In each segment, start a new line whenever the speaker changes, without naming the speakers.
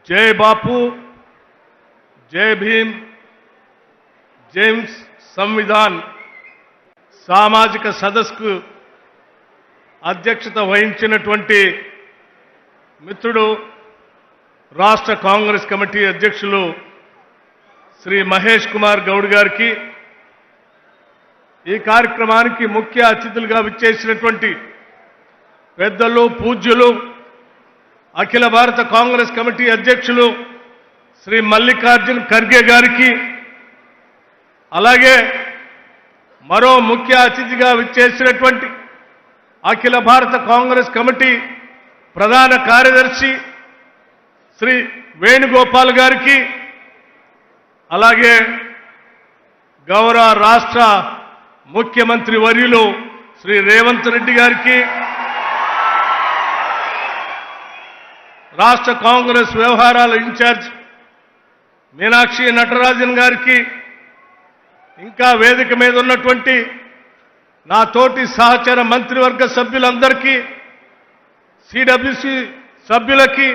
जय बापू, जय भीम, जेम्स संविधान सामाजिक सदस्సుకు అధ్యక్షత వహించినటువంటి మిత్రుడు రాష్ట్ర కాంగ్రెస్ కమిటీ అధ్యక్షులు శ్రీ మహేష్ కుమార్ గౌడ్ గారికి ఈ కార్యక్రమానికి ముఖ్య అతిథులుగా విచ్చేసినటువంటి పెద్దలు పూజ్యులు అఖిల భారత కాంగ్రెస్ కమిటీ అధ్యక్షులు శ్రీ మల్లికార్జున్ ఖర్గే గారికి అలాగే మరో ముఖ్య అతిథిగా విచ్చేసినటువంటి అఖిల భారత కాంగ్రెస్ కమిటీ ప్రధాన కార్యదర్శి శ్రీ వేణుగోపాల్ గారికి అలాగే గౌరవ రాష్ట్ర ముఖ్యమంత్రి వర్యులు శ్రీ రేవంత్ రెడ్డి గారికి రాష్ట్ర కాంగ్రెస్ వ్యవహారాల ఇన్ఛార్జ్ మీనాక్షి నటరాజన్ గారికి ఇంకా వేదిక మీద ఉన్నటువంటి నా తోటి సహచర మంత్రివర్గ సభ్యులందరికీ సిడబ్ల్యూసి సభ్యులకి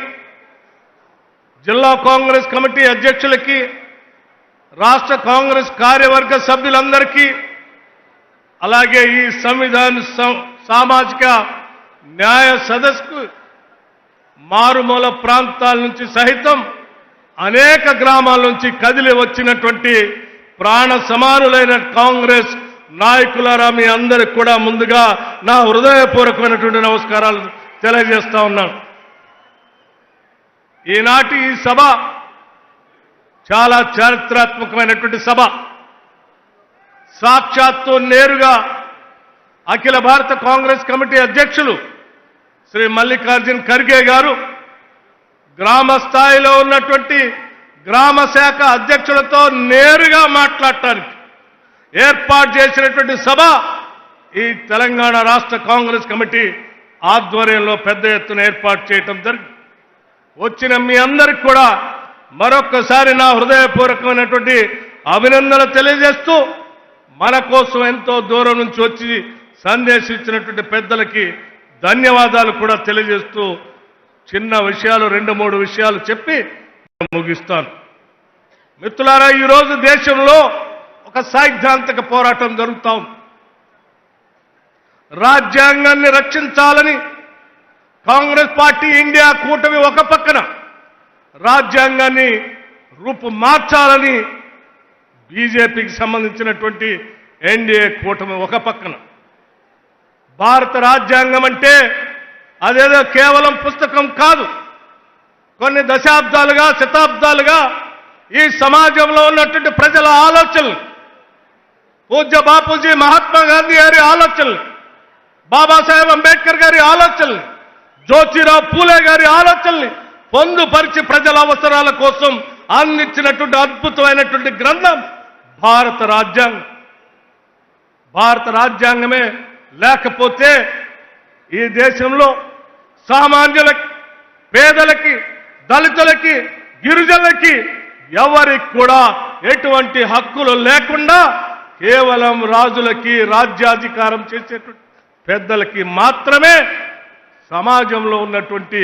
జిల్లా కాంగ్రెస్ కమిటీ అధ్యక్షులకి రాష్ట్ర కాంగ్రెస్ కార్యవర్గ సభ్యులందరికీ అలాగే ఈ సంవిధాన సామాజిక న్యాయ సదస్సుకు మారుమూల ప్రాంతాల నుంచి సహితం అనేక గ్రామాల నుంచి కదిలి వచ్చినటువంటి ప్రాణ సమానులైన కాంగ్రెస్ నాయకులారా మీ అందరికి కూడా ముందుగా నా హృదయపూర్వకమైనటువంటి నమస్కారాలు తెలియజేస్తా ఉన్నాను. ఈనాటి ఈ సభ చాలా చారిత్రాత్మకమైనటువంటి సభ. సాక్షాత్తు నేరుగా అఖిల భారత కాంగ్రెస్ కమిటీ అధ్యక్షులు శ్రీ మల్లికార్జున్ ఖర్గే గారు గ్రామ స్థాయిలో ఉన్నటువంటి గ్రామ శాఖ అధ్యక్షులతో నేరుగా మాట్లాడటానికి ఏర్పాటు చేసినటువంటి సభ ఈ తెలంగాణ రాష్ట్ర కాంగ్రెస్ కమిటీ ఆధ్వర్యంలో పెద్ద ఎత్తున ఏర్పాటు చేయటం జరిగింది. వచ్చిన మీ అందరికి కూడా మరొక్కసారి నా హృదయపూర్వకమైనటువంటి అభినందనలు తెలియజేస్తూ మన కోసం ఎంతో దూరం నుంచి వచ్చి సందేశం ఇచ్చినటువంటి పెద్దలకి ధన్యవాదాలు కూడా తెలియజేస్తూ చిన్న విషయాలు 2-3 విషయాలు చెప్పి ముగిస్తాను. మిత్రులారా, ఈరోజు దేశంలో ఒక సైద్ధాంతిక పోరాటం జరుగుతూ ఉంది. రాజ్యాంగాన్ని రక్షించాలని కాంగ్రెస్ పార్టీ ఇండియా కూటమి ఒక పక్కన, రాజ్యాంగాన్ని రూపుమార్చాలని బీజేపీకి సంబంధించినటువంటి ఎన్డీఏ కూటమి ఒక పక్కన. భారత రాజ్యాంగం అంటే అదేదో కేవలం పుస్తకం కాదు. కొన్ని దశాబ్దాలుగా శతాబ్దాలుగా ఈ సమాజంలో ఉన్నటువంటి ప్రజల ఆలోచనలు, పూజ్య బాపూజీ మహాత్మా గాంధీ గారి ఆలోచనలు, బాబాసాహెబ్ అంబేద్కర్ గారి ఆలోచనలు, జ్యోతిరావు పూలే గారి ఆలోచనల్ని పొందుపరిచి ప్రజల అవసరాల కోసం అందించినటువంటి అద్భుతమైనటువంటి గ్రంథం భారత రాజ్యాంగం. భారత రాజ్యాంగమే లేకపోతే ఈ దేశంలో సామాన్యులకి, పేదలకి, దళితులకి, గిరిజనులకి ఎవరికి కూడా ఎటువంటి హక్కులు లేకుండా కేవలం రాజులకి, రాజ్యాధికారం చేసేటువంటి పెద్దలకి మాత్రమే సమాజంలో ఉన్నటువంటి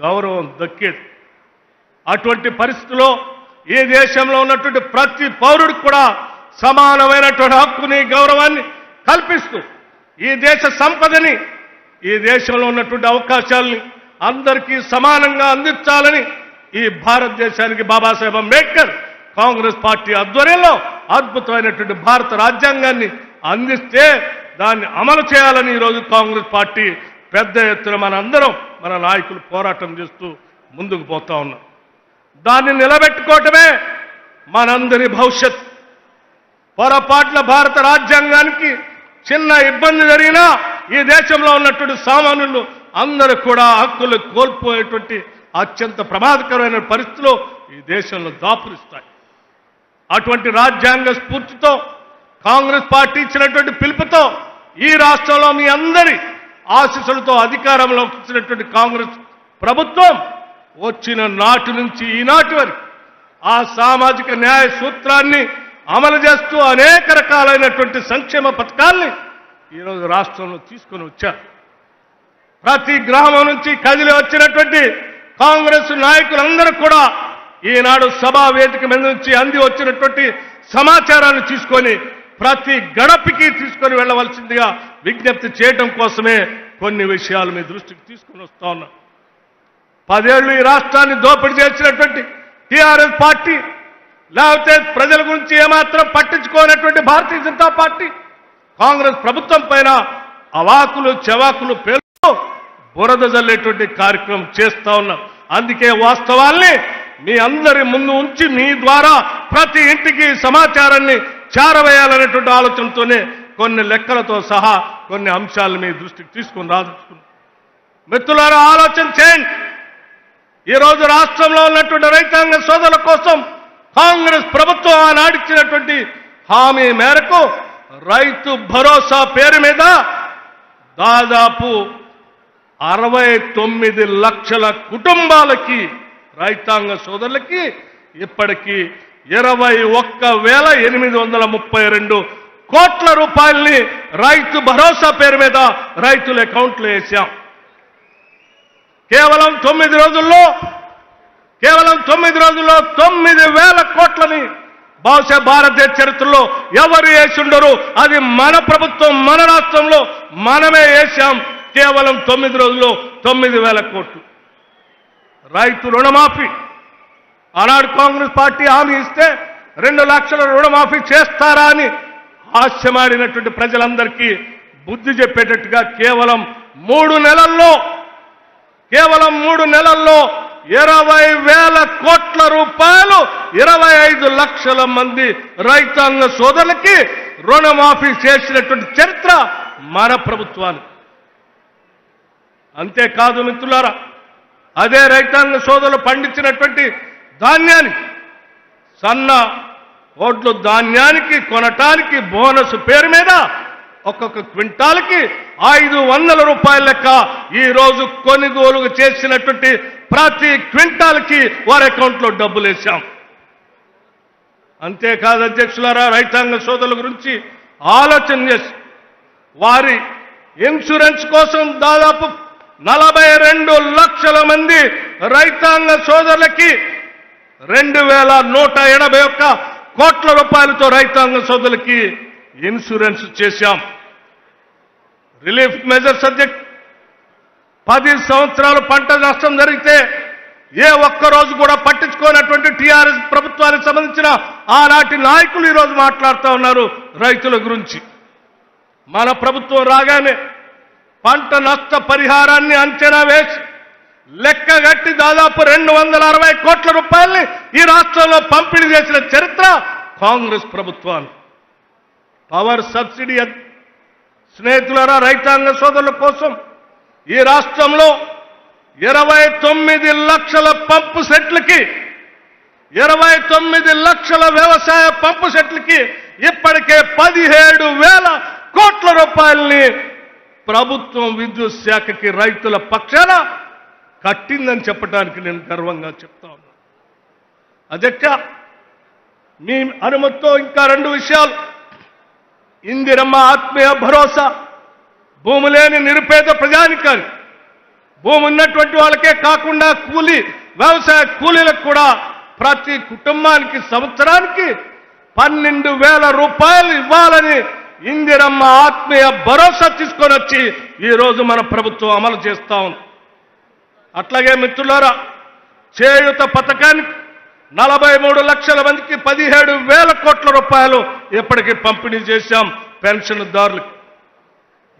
గౌరవం దక్కేది. అటువంటి పరిస్థితిలో ఈ దేశంలో ఉన్నటువంటి ప్రతి పౌరుడికి కూడా సమానమైనటువంటి హక్కుని, గౌరవాన్ని కల్పిస్తూ ఈ దేశ సంపదని, ఈ దేశంలో ఉన్నటువంటి అవకాశాలని అందరికీ సమానంగా అందించాలని ఈ భారతదేశానికి బాబాసాహెబ్ అంబేద్కర్ కాంగ్రెస్ పార్టీ ఆధ్వర్యంలో అద్భుతమైనటువంటి భారత రాజ్యాంగాన్ని అందిస్తే దాన్ని అమలు చేయాలని ఈరోజు కాంగ్రెస్ పార్టీ పెద్ద ఎత్తున మన నాయకులు పోరాటం చేస్తూ ముందుకు పోతా ఉన్నాం. దాన్ని నిలబెట్టుకోవటమే మనందరి భవిష్యత్. పొరపాట్ల భారత రాజ్యాంగానికి చిన్న ఇబ్బంది జరిగినా ఈ దేశంలో ఉన్నటువంటి సామాన్యులు అందరూ కూడా హక్కులు కోల్పోయేటువంటి అత్యంత ప్రమాదకరమైన పరిస్థితులు ఈ దేశంలో దాపురిస్తాయి. అటువంటి రాజ్యాంగ స్ఫూర్తితో కాంగ్రెస్ పార్టీ ఇచ్చినటువంటి పిలుపుతో ఈ రాష్ట్రంలో మీ అందరి ఆశీస్సులతో అధికారంలోకి వచ్చినటువంటి కాంగ్రెస్ ప్రభుత్వం వచ్చిన నాటి నుంచి ఈనాటి వరకు ఆ సామాజిక న్యాయ సూత్రాన్ని అమలు చేస్తూ అనేక రకాలైనటువంటి సంక్షేమ పథకాల్ని ఈరోజు రాష్ట్రంలో తీసుకొని వచ్చారు. ప్రతి గ్రామం నుంచి కదిలి వచ్చినటువంటి కాంగ్రెస్ నాయకులందరూ కూడా ఈనాడు సభా వేదిక మీద నుంచి అంది వచ్చినటువంటి సమాచారాన్ని తీసుకొని ప్రతి గడపకి తీసుకొని వెళ్ళవలసిందిగా విజ్ఞప్తి చేయడం కోసమే కొన్ని విషయాలు మీ దృష్టికి తీసుకొని వస్తా ఉన్నా. 10 ఏళ్లు ఈ రాష్ట్రాన్ని దోపిడీ చేసినటువంటి టీఆర్ఎస్ పార్టీ, లేకపోతే ప్రజల గురించి ఏమాత్రం పట్టించుకోనటువంటి భారతీయ జనతా పార్టీ కాంగ్రెస్ ప్రభుత్వం పైన అవాకులు చెవాకులు పేర్లు బురద జల్లేటువంటి కార్యక్రమం చేస్తా ఉన్నాం. అందుకే వాస్తవాల్ని మీ అందరి ముందు ఉంచి మీ ద్వారా ప్రతి ఇంటికి సమాచారాన్ని చేరవేయాలనేటువంటి ఆలోచనతోనే కొన్ని లెక్కలతో సహా కొన్ని అంశాలు మీ దృష్టికి తీసుకుని రాదలుచుకున్నాం. మిత్రులారా, ఆలోచన చేయండి. ఈరోజు రాష్ట్రంలో ఉన్నటువంటి రైతాంగ సోదరుల కోసం కాంగ్రెస్ ప్రభుత్వం ఆనాడిచ్చినటువంటి హామీ మేరకు రైతు భరోసా పేరు మీద దాదాపు 69 లక్షల కుటుంబాలకి, రైతాంగ సోదరులకి ఇప్పటికీ 21,832 కోట్ల రూపాయల్ని రైతు భరోసా పేరు మీద రైతుల అకౌంట్లో వేశాం. కేవలం 9 రోజుల్లో 9,000 కోట్లని బహుశా భారతదేశ చరిత్రలో ఎవరు వేసిండరు. అది మన ప్రభుత్వం, మన రాష్ట్రంలో మనమే వేశాం. కేవలం 9 రోజుల్లో 9,000 కోట్లు. రైతు రుణమాఫీ ఆనాడు కాంగ్రెస్ పార్టీ హామీ ఇస్తే 2 లక్షల రుణమాఫీ చేస్తారా అని ఆశమాడినటువంటి ప్రజలందరికీ బుద్ధి చెప్పేటట్టుగా కేవలం 3 నెలల్లో 20,000 కోట్ల రూపాయలు 25 లక్షల మంది రైతాంగ సోదరులకి రుణమాఫీ చేసినటువంటి చరిత్ర మన ప్రభుత్వానికి. అంతేకాదు మిత్రులారా, అదే రైతాంగ సోదరులు పండించినటువంటి ధాన్యాన్ని, సన్న ఓట్లు ధాన్యానికి కొనటానికి బోనస్ పేరు మీద ఒక్కొక్క క్వింటాల్కి 500 రూపాయల లెక్క ఈ రోజు కొనుగోలు చేసినటువంటి ప్రతి క్వింటాల్కి వారి అకౌంట్లో డబ్బులు వేశాం. అంతేకాదు అధ్యక్షులారా, రైతాంగ సోదరుల గురించి ఆలోచన చేసి వారి ఇన్సూరెన్స్ కోసం దాదాపు 42 లక్షల మంది రైతాంగ సోదరులకి 2,181 కోట్ల రూపాయలతో రైతాంగ సోదరులకి ఇన్సూరెన్స్ చేశాం. రిలీఫ్ మెజర్ సబ్జెక్ట్ 10 సంవత్సరాలు పంట నష్టం జరిగితే ఏ ఒక్కరోజు కూడా పట్టించుకోనటువంటి టీఆర్ఎస్ ప్రభుత్వానికి సంబంధించిన ఆనాటి నాయకులు ఈరోజు మాట్లాడుతూ ఉన్నారు రైతుల గురించి. మన ప్రభుత్వం రాగానే పంట నష్ట పరిహారాన్ని అంచనా వేసి లెక్కగట్టి దాదాపు 260 కోట్ల రూపాయల్ని ఈ రాష్ట్రంలో పంపిణీ చేసిన చరిత్ర కాంగ్రెస్ ప్రభుత్వాన్ని. పవర్ సబ్సిడీ స్నేహితులారా, రైతాంగ సోదరుల కోసం ఈ రాష్ట్రంలో 29 లక్షల పంపు సెట్లకి 29 లక్షల వ్యవసాయ పంపు సెట్లకి ఇప్పటికే 17,000 కోట్ల రూపాయల్ని ప్రభుత్వం విద్యుత్ శాఖకి రైతుల పక్షాన కట్టిందని చెప్పడానికి నేను గర్వంగా చెప్తా ఉన్నా. అధ్యక్ష, మీ అనుమతితో ఇంకా 2 విషయాలు. ఇందిరమ్మ ఆత్మీయ భరోసా, భూమి లేని నిరుపేద ప్రజానికానికి, భూమి ఉన్నటువంటి వాళ్ళకే కాకుండా వ్యవసాయ కూలీలకు కూడా ప్రతి కుటుంబానికి సంవత్సరానికి 12,000 రూపాయలు ఇవ్వాలని ఇందిరమ్మ ఆత్మీయ భరోసా తీసుకొని వచ్చి ఈరోజు మన ప్రభుత్వం అమలు చేస్తా ఉంది. అట్లాగే మిత్రులారా, చేయూత పథకానికి 43 లక్షల మందికి 17,000 కోట్ల రూపాయలు ఇప్పటికీ పంపిణీ చేశాం పెన్షన్దారులకు.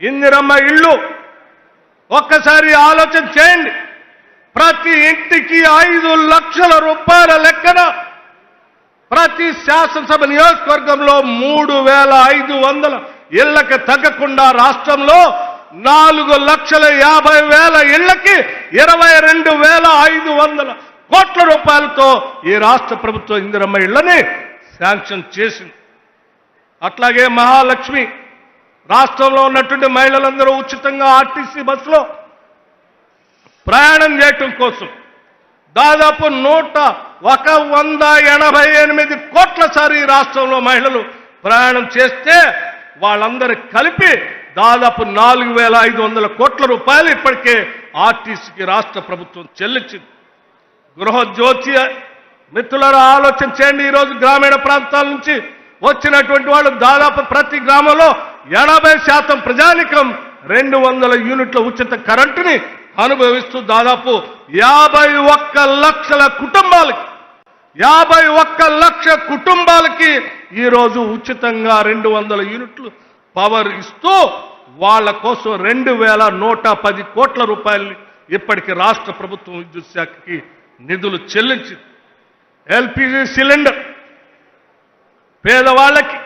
ఇందిరమ్మ ఇళ్ళు ఒక్కసారి ఆలోచన చేయండి. ప్రతి ఇంటికి 5 లక్షల రూపాయల లెక్కన ప్రతి శాసనసభ నియోజకవర్గంలో 3,500 ఇళ్లకు తగ్గకుండా రాష్ట్రంలో 4,50,000 ఇళ్లకి 22,500 కోట్ల రూపాయలతో ఈ రాష్ట్ర ప్రభుత్వం ఇందిరమ్మ ఇళ్లని శాంక్షన్ చేసింది. అట్లాగే మహాలక్ష్మి, రాష్ట్రంలో ఉన్నటువంటి మహిళలందరూ ఉచితంగా ఆర్టీసీ బస్సులో ప్రయాణం చేయటం కోసం దాదాపు 188 కోట్ల సారి ఈ రాష్ట్రంలో మహిళలు ప్రయాణం చేస్తే వాళ్ళందరూ కలిపి దాదాపు 4,500 కోట్ల రూపాయలు ఇప్పటికే ఆర్టీసీకి రాష్ట్ర ప్రభుత్వం చెల్లించింది. గృహజ్యోతి మిత్రులారా ఆలోచన చేయండి. ఈరోజు గ్రామీణ ప్రాంతాల నుంచి వచ్చినటువంటి వాళ్ళు దాదాపు ప్రతి గ్రామంలో 80% ప్రజానికం 200 యూనిట్ల ఉచిత కరెంటుని అనుభవిస్తూ దాదాపు 51 లక్షల కుటుంబాలకి 51 లక్ష కుటుంబాలకి ఈరోజు ఉచితంగా 200 యూనిట్లు పవర్ ఇస్తూ వాళ్ళ కోసం 2110 కోట్ల రూపాయలు ఇప్పటికి రాష్ట్ర ప్రభుత్వం విద్యుత్ శాఖకి నిధులు చెల్లించింది. ఎల్పిజి సిలిండర్ పేదవాళ్ళకి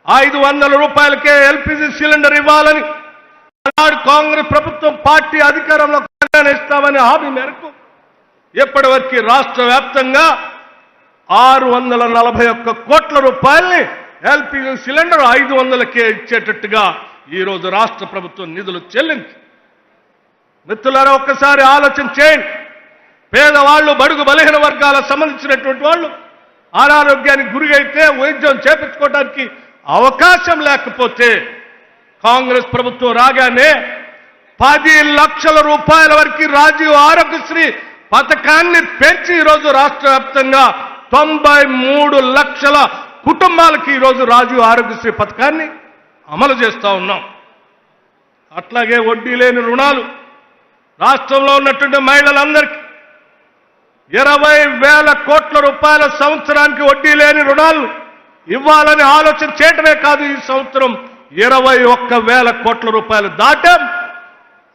500 రూపాయలకే ఎల్పిజి సిలిండర్ ఇవ్వాలని ఆనాడు కాంగ్రెస్ ప్రభుత్వం పార్టీ అధికారంలో ఇస్తామని హామీ మేరకు ఇప్పటివరకు రాష్ట్ర వ్యాప్తంగా 641 కోట్ల రూపాయల్ని ఎల్పిజి సిలిండర్ 500కే ఇచ్చేటట్టుగా ఈరోజు రాష్ట్ర ప్రభుత్వం నిధులు చెల్లించి. మిత్రులారా ఒక్కసారి ఆలోచన చేయండి. పేదవాళ్ళు బడుగు బలహీన వర్గాలకు సంబంధించినటువంటి వాళ్ళు అనారోగ్యానికి గురైతే వైద్యం చేపించుకోవడానికి అవకాశం లేకపోతే కాంగ్రెస్ ప్రభుత్వం రాగానే 10 లక్షల రూపాయల వరకు రాజీవ్ ఆరోగ్యశ్రీ పథకాన్ని పెంచి ఈరోజు రాష్ట్ర వ్యాప్తంగా 93 లక్షల కుటుంబాలకి ఈరోజు రాజీవ్ ఆరోగ్యశ్రీ పథకాన్ని అమలు చేస్తా ఉన్నాం. అట్లాగే వడ్డీ లేని రుణాలు రాష్ట్రంలో ఉన్నటువంటి మహిళలందరికీ 20,000 కోట్ల రూపాయల సంవత్సరానికి వడ్డీ లేని రుణాలు ఇవ్వాలని ఆలోచన చేయటమే కాదు, ఈ సంవత్సరం 21,000 కోట్ల రూపాయలు దాటాం.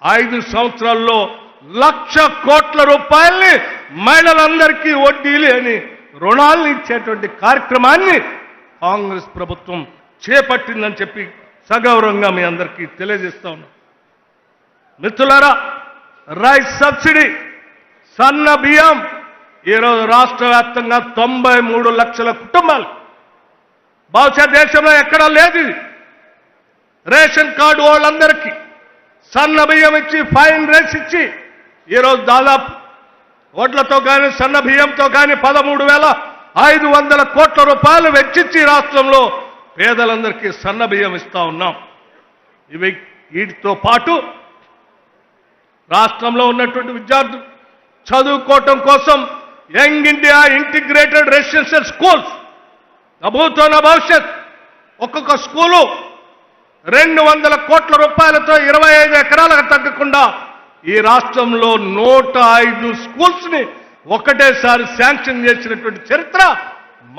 5 సంవత్సరాల్లో 1,00,000 కోట్ల రూపాయల్ని మహిళలందరికీ వడ్డీ లేని రుణాలను ఇచ్చేటువంటి కార్యక్రమాన్ని కాంగ్రెస్ ప్రభుత్వం చేపట్టిందని చెప్పి సగౌరవంగా మీ అందరికీ తెలియజేస్తా ఉన్నాం. మిత్రులారా రైస్ సబ్సిడీ సన్న బియ్యం ఈరోజు రాష్ట్ర వ్యాప్తంగా 93 లక్షల కుటుంబాలు, బహుశా దేశంలో ఎక్కడా లేదు ఇది. రేషన్ కార్డు వాళ్ళందరికీ సన్న బియ్యం ఇచ్చి ఫైన్ రైస్ ఇచ్చి ఈరోజు దాదాపు వడ్లతో కానీ సన్న బియ్యంతో కానీ 13,500 కోట్ల రూపాయలు వెచ్చించి రాష్ట్రంలో పేదలందరికీ సన్న బియ్యం ఇస్తా ఉన్నాం. వీటితో పాటు రాష్ట్రంలో ఉన్నటువంటి విద్యార్థులు చదువుకోవటం కోసం young India integrated residential schools అభూతోన భవిష్యత్ ఒక్కొక్క స్కూలు 200 కోట్ల రూపాయలతో 25 ఎకరాలకు తగ్గకుండా ఈ రాష్ట్రంలో 105 స్కూల్స్ ని ఒకటేసారి శాంక్షన్ చేసినటువంటి చరిత్ర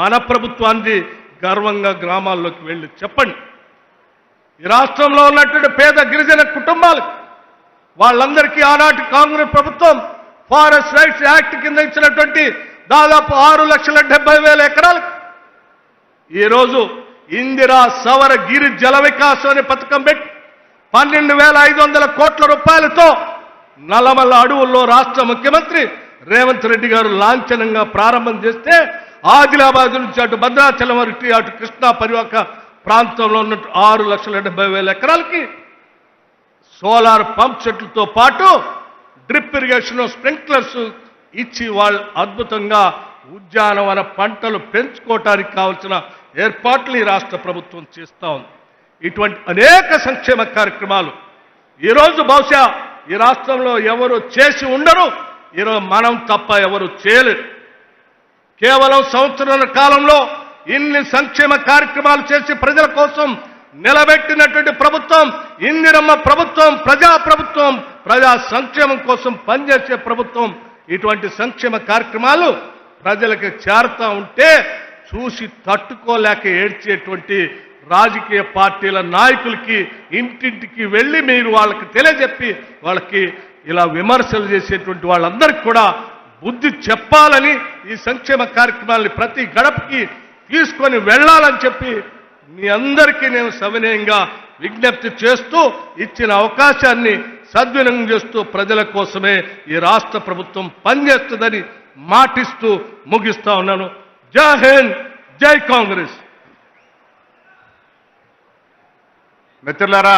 మన ప్రభుత్వాన్ని. గర్వంగా గ్రామాల్లోకి వెళ్ళి చెప్పండి. ఈ రాష్ట్రంలో ఉన్నటువంటి పేద గిరిజన కుటుంబాలకు వాళ్ళందరికీ ఆనాటి కాంగ్రెస్ ప్రభుత్వం ఫారెస్ట్ రైట్స్ యాక్ట్ కింద ఇచ్చినటువంటి దాదాపు 6,70,000 ఎకరాలకు ఈరోజు ఇందిరా సవర గిరి జల వికాసం అనే పథకం పెట్టి 12,500 కోట్ల రూపాయలతో నల్లమల్ల అడవుల్లో రాష్ట్ర ముఖ్యమంత్రి రేవంత్ రెడ్డి గారు లాంఛనంగా ప్రారంభం చేస్తే ఆదిలాబాద్ నుంచి అటు భద్రాచలం వరకు అటు కృష్ణా పరివాహక ప్రాంతంలో ఉన్న 6,70,000 ఎకరాలకి సోలార్ పంప్ సెట్లతో పాటు డ్రిప్ ఇరిగేషన్ స్ప్రింక్లర్స్ ఇచ్చి వాళ్ళు అద్భుతంగా ఉద్యానవన పంటలు పెంచుకోవటానికి కావాల్సిన ఏర్పాట్లు ఈ రాష్ట్ర ప్రభుత్వం చేస్తూ ఉంది. ఇటువంటి అనేక సంక్షేమ కార్యక్రమాలు ఈరోజు బహుశా ఈ రాష్ట్రంలో ఎవరు చేసి ఉండరు, ఈరోజు మనం తప్ప ఎవరు చేయలేరు. కేవలం సంవత్సరాల కాలంలో ఇన్ని సంక్షేమ కార్యక్రమాలు చేసి ప్రజల కోసం నిలబెట్టినటువంటి ప్రభుత్వం ఇందిరమ్మ ప్రభుత్వం, ప్రభుత్వం, ప్రజా సంక్షేమం కోసం పనిచేసే ప్రభుత్వం. ఇటువంటి సంక్షేమ కార్యక్రమాలు ప్రజలకు చేరుతా ఉంటే చూసి తట్టుకోలేక ఏడ్చేటువంటి రాజకీయ పార్టీల నాయకులకి ఇంటింటికి వెళ్ళి మీరు వాళ్ళకి తెలియజెప్పి వాళ్ళకి ఇలా విమర్శలు చేసేటువంటి వాళ్ళందరికీ కూడా బుద్ధి చెప్పాలని ఈ సంక్షేమ కార్యక్రమాలని ప్రతి గడపకి తీసుకొని వెళ్ళాలని చెప్పి మీ అందరికీ నేను సవినయంగా విజ్ఞప్తి చేస్తూ ఇచ్చిన అవకాశాన్ని సద్వినియోగం చేస్తూ ప్రజల కోసమే ఈ రాష్ట్ర ప్రభుత్వం పనిచేస్తుందని మాటిస్తూ ముగిస్తా ఉన్నాను. జై హింద్, జై కాంగ్రెస్.
మిత్రులారా